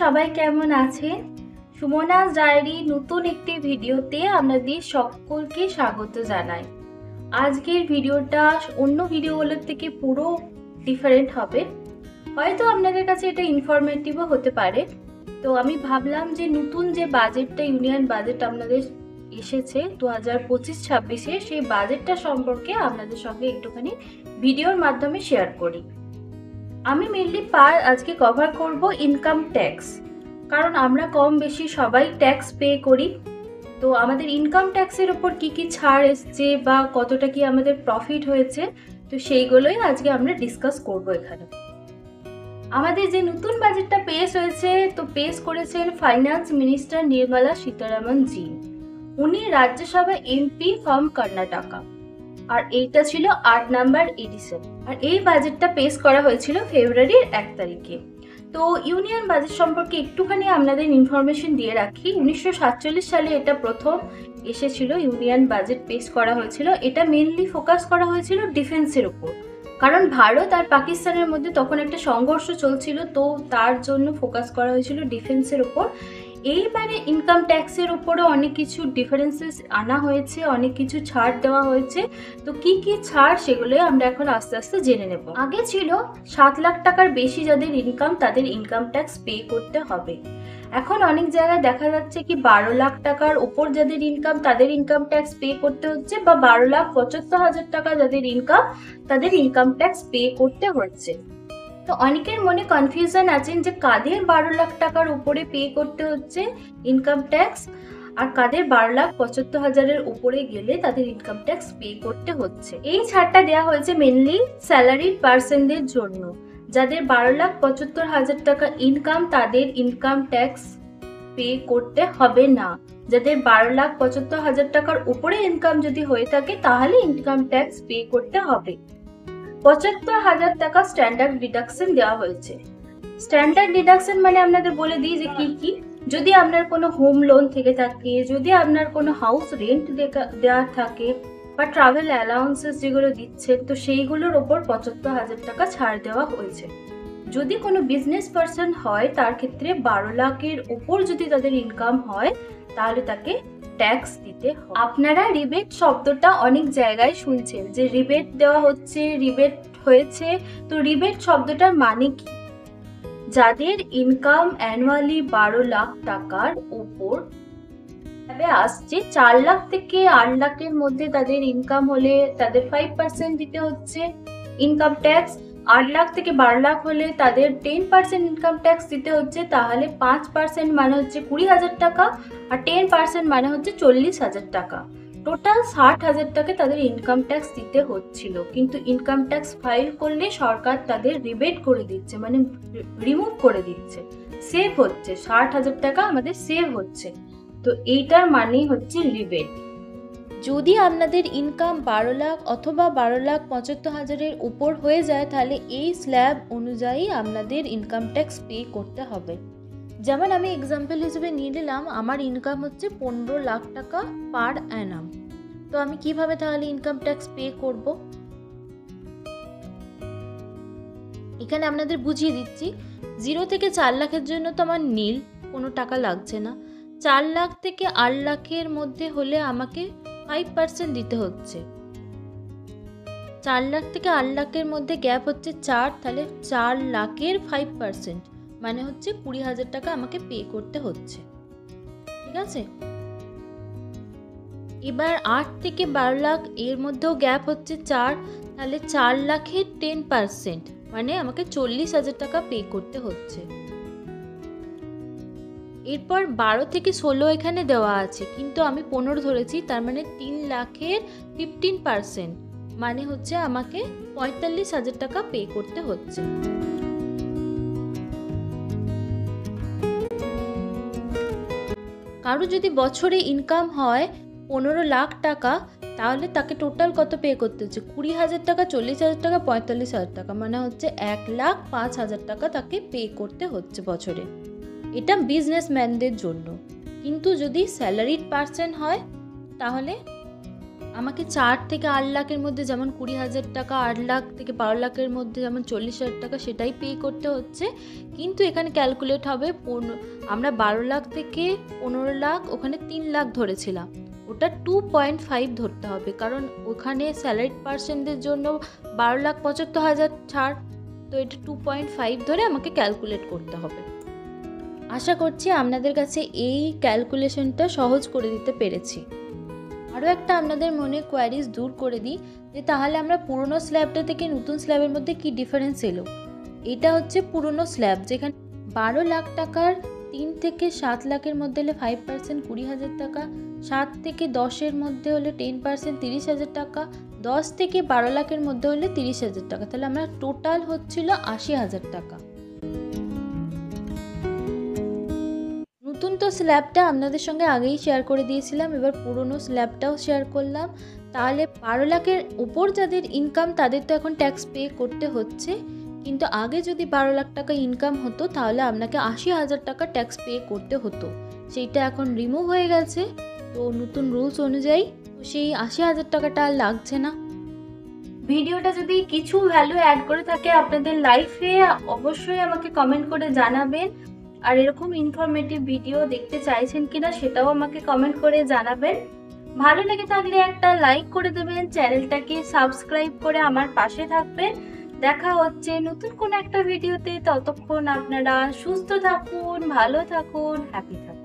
সবাই কেমন আছেন? সুমনাস ডায়েরি নতুন একটি ভিডিওতে আপনাদের সকলকে স্বাগত জানাই। আজকের ভিডিওটা অন্য ভিডিওগুলোর থেকে পুরো ডিফারেন্ট হবে। হয়তো আপনাদের কাছে এটা ইনফরমেটিভও হতে পারে। তো আমি ভাবলাম যে নতুন যে বাজেটটা ইউনিয়ন বাজেট আপনাদের এসেছে 2025-26-এ, সেই বাজেটটা সম্পর্কে আপনাদের সঙ্গে একটুখানি ভিডিওর মাধ্যমে শেয়ার করি। আমি মেনলি আজকে কভার করব ইনকাম ট্যাক্স, কারণ আমরা কম বেশি সবাই ট্যাক্স পে করি। তো আমাদের ইনকাম ট্যাক্সের উপর কি কি ছাড় এসছে বা কতটা কি আমাদের প্রফিট হয়েছে, তো সেইগুলোই আজকে আমরা ডিসকাস করব এখানে। আমাদের যে নতুন বাজেটটা পেশ হয়েছে, তো পেশ করেছেন ফাইন্যান্স মিনিস্টার নির্মলা সীতারামন জি। উনি রাজ্যসভা এমপি ফ্রম কর্ণাটকা, আর এইটা ছিল 8 নাম্বার এডিশন। আর এই বাজেটটা পেশ করা হয়েছিল ফেব্রুয়ারির 1 তারিখে। তো ইউনিয়ন বাজেট সম্পর্কে একটুখানি আপনাদের ইনফরমেশন দিয়ে রাখি। 1947 সালে এটা প্রথম এসেছিল, ইউনিয়ন বাজেট পেশ করা হয়েছিল। এটা মেনলি ফোকাস করা হয়েছিল ডিফেন্সের উপর, কারণ ভারত আর পাকিস্তানের মধ্যে তখন একটা সংঘর্ষ চলছিল, তো তার জন্য ফোকাস করা হয়েছিল ডিফেন্সের উপর। এইবারে ইনকাম ট্যাক্সের উপরে অনেক কিছু ডিফারেন্সেস আনা হয়েছে, অনেক কিছু ছাড় দেওয়া হয়েছে। তো কি কি ছাড় সেগুলোই আমরা এখন আস্তে আস্তে জেনে নেব। আগে ছিল 7 লাখ টাকার বেশি যাদের ইনকাম, তাদের ইনকাম ট্যাক্স পে করতে হবে। এখন অনেক জায়গায় দেখা যাচ্ছে কি 12 লাখ টাকার উপর যাদের ইনকাম, তাদের ইনকাম ট্যাক্স পে করতে হচ্ছে, বা 12,75,000 টাকা যাদের ইনকাম, তাদের ইনকাম ট্যাক্স পে করতে হচ্ছে। তো অনেকের মনে কনফিউশন আছেন যে কাদের 12 লাখ টাকার উপরে পে করতে হচ্ছে ইনকাম ট্যাক্স, আর কাদের 12,75,000-এর উপরে গেলে তাদের ইনকাম ট্যাক্স পে করতে হচ্ছে। এই ছাড়টা দেওয়া হয়েছে মেনলি স্যালারিড পার্সনদের জন্য। যাদের 12,75,000 টাকা ইনকাম, তাদের ইনকাম ট্যাক্স পে করতে হবে না। যাদের 12,75,000 টাকার উপরে ইনকাম যদি হয়ে থাকে, তাহলে ইনকাম ট্যাক্স পে করতে হবে। 75,000 টাকা স্ট্যান্ডার্ড ডিডাকশন দেওয়া হয়েছে। স্ট্যান্ডার্ড ডিডাকশন মানে আপনাদের বলে দিই যে কি কি। যদি আপনার কোনো হোম লোন থেকে থাকে, যদি আপনার কোনো হাউস রেন্ট দেওয়া থাকে, বা ট্রাভেল অ্যালাউন্সেস যেগুলো দিচ্ছেন, তো সেইগুলোর ওপর 75,000 টাকা ছাড় দেওয়া হয়েছে। যদি কোনো বিজনেস পার্সন হয়, তার ক্ষেত্রে 12 লাখের উপর যদি তাদের ইনকাম হয়, তাহলে তাকে ট্যাক্স দিতে হবে। আপনারা রিবেট শব্দটা অনেক জায়গায় শুনছেন যে রিবেট দেওয়া হচ্ছে, রিবেট হয়েছে। তো রিবেট শব্দটার মানে কি? যাদের ইনকাম অ্যানুয়ালি 12 লাখ টাকার উপর আসছে, 4 লাখ থেকে 8 লাখের মধ্যে তাদের ইনকাম হলে তাদের 5% দিতে হচ্ছে ইনকাম ট্যাক্স। 8 লাখ থেকে 12 লাখ হলে তাদের 10% ইনকাম ট্যাক্স দিতে হচ্ছে। তাহলে 5% মানে হচ্ছে 20,000 টাকা, আর 10% মানে হচ্ছে 40,000 টাকা। টোটাল 60,000 টাকা তাদের ইনকাম ট্যাক্স দিতে হচ্ছিল। কিন্তু ইনকাম ট্যাক্স ফাইল করলে সরকার তাদের রিবেট করে দিচ্ছে, মানে রিমুভ করে দিচ্ছে, সেভ হচ্ছে। 60,000 টাকা আমাদের সেভ হচ্ছে। তো এইটার মানেই হচ্ছে রিবেট। যদি আপনাদের ইনকাম 12 লাখ অথবা 12,75,000-এর উপর হয়ে যায়, তাহলে এই স্ল্যাব অনুযায়ী আপনাদের ইনকাম ট্যাক্স পে করতে হবে। যেমন আমি এক্সাম্পল হিসেবে নিয়ে নিলাম, আমার ইনকাম হচ্ছে 15 লাখ টাকা পার অ্যানাম। তো আমি কিভাবে তাহলে ইনকাম ট্যাক্স পে করব? এখানে আপনাদের বুঝিয়ে দিচ্ছি। 0 থেকে 4 লাখের জন্য তো আমার নীল, কোনো টাকা লাগছে না। 4 লাখ থেকে 8 লাখের মধ্যে হলে আমাকে 5% দিতে হচ্ছে। 4 লাখ থেকে 8 লাখের মধ্যে গ্যাপ হচ্ছে 4, তাহলে 4 লাখের 5% মানে হচ্ছে 20,000 টাকা আমাকে পে করতে হচ্ছে। ঠিক আছে? এবার 8 থেকে 12 লাখ এর মধ্যেও গ্যাপ হচ্ছে 4, তাহলে 4 লাখের 10% মানে আমাকে 40,000 টাকা পে করতে হচ্ছে। এরপর 12 থেকে 16 এখানে দেওয়া আছে, কিন্তু আমি 15 ধরেছি, তার মানে 3 লাখের 15% মানে হচ্ছে আমাকে 45,000 টাকা পে করতে হচ্ছে। কারো যদি বছরে ইনকাম হয় 15 লাখ টাকা, তাহলে তাকে টোটাল কত পে করতে হচ্ছে? 20,000 টাকা, 40,000 টাকা, 45,000 টাকা, মানে হচ্ছে 1,05,000 টাকা তাকে পে করতে হচ্ছে বছরে। এটা বিজনেসম্যানদের জন্য। কিন্তু যদি স্যালারিড পার্সন হয়, তাহলে আমাকে 4 থেকে 8 লাখের মধ্যে যেমন 20,000 টাকা, 8 লাখ থেকে 12 লাখের মধ্যে যেমন 40,000 টাকা সেটাই পে করতে হচ্ছে, কিন্তু এখানে ক্যালকুলেট হবে আমরা 12 লাখ থেকে 15 লাখ, ওখানে 3 লাখ ধরেছিলাম, ওটা 2.5 ধরতে হবে, কারণ ওখানে স্যালারিড পার্সনদের জন্য 12,75,000 ছাড়, তো এটা 2.5 ধরে আমাকে ক্যালকুলেট করতে হবে। আশা করছি আপনাদের কাছে এই ক্যালকুলেশনটা সহজ করে দিতে পেরেছি। আরও একটা আপনাদের মনে কোয়ারিজ দূর করে দিই যে তাহলে আমরা পুরনো স্ল্যাবটা থেকে নতুন স্ল্যাবের মধ্যে কি ডিফারেন্স এলো। এটা হচ্ছে পুরনো স্ল্যাব, যেখানে 12 লাখ টাকার 3 থেকে 7 লাখের মধ্যে হলে 5% 20,000 টাকা, 7 থেকে 10-এর মধ্যে হলে 10% 30,000 টাকা, 10 থেকে 12 লাখের মধ্যে হলে 30,000 টাকা, তাহলে আমরা টোটাল হচ্ছিল 80,000 টাকা। নতুন তো স্ল্যাবটা আপনাদের সঙ্গে আগেই শেয়ার করে দিয়েছিলাম, এবার পুরনো স্ল্যাবটাও শেয়ার করলাম। তাহলে 12 লাখের উপর যাদের ইনকাম তাদের তো এখন ট্যাক্স পে করতে হচ্ছে, কিন্তু আগে যদি 12 লাখ টাকা ইনকাম হতো তাহলে আপনাকে 80,000 টাকা ট্যাক্স পে করতে হতো, সেইটা এখন রিমুভ হয়ে গেছে। তো নতুন রুলস অনুযায়ী সেই 80,000 টাকাটা আর লাগছে না। ভিডিওটা যদি কিছু ভ্যালু অ্যাড করে থাকে আপনাদের লাইফে, অবশ্যই আমাকে কমেন্ট করে জানাবেন। আর এরকম ইনফরমেটিভ ভিডিও দেখতে চাইছেন কিনা সেটাও আমাকে কমেন্ট করে জানাবেন। ভালো লেগে থাকলে একটা লাইক করে দেবেন, চ্যানেলটাকে সাবস্ক্রাইব করে আমার পাশে থাকবেন। দেখা হচ্ছে নতুন কোনো একটা ভিডিওতে, ততক্ষণ আপনারা সুস্থ থাকুন, ভালো থাকুন, হ্যাপি থাকুন।